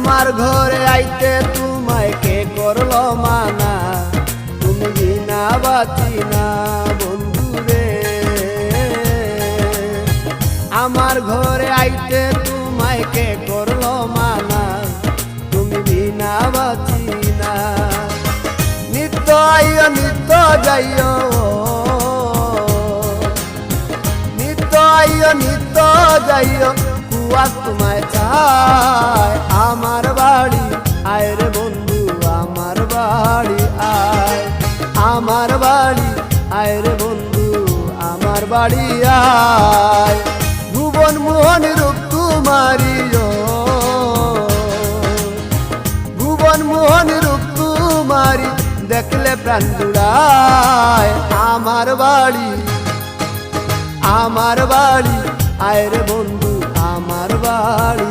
আমার ঘরে আইতে তোমায় কে করলো মানা, তুমি বিনা বাঁচি না বন্ধু রে। আমার ঘরে আইতে তোমায় কে করলো মানা, তুমি বিনা বাঁচি না। নিত্য আইও নিত্য যাইও, নিত্য আইও নিত্য যাইও, কুয়া তোমায় চায় আমার বাড়ি আয় রে বন্ধু, আমার বাড়ি আয়, আমার বাড়ি আয় রে বন্ধু, আমার বাড়ি আয়। ভুবন মোহন রূপ তোমারি, ভুবন মোহন রূপ তোমারি, দেখলে প্রাণ জুড়ায় আমার বাড়ি, আমার বাড়ি আয় রে বন্ধু, আমার বাড়ি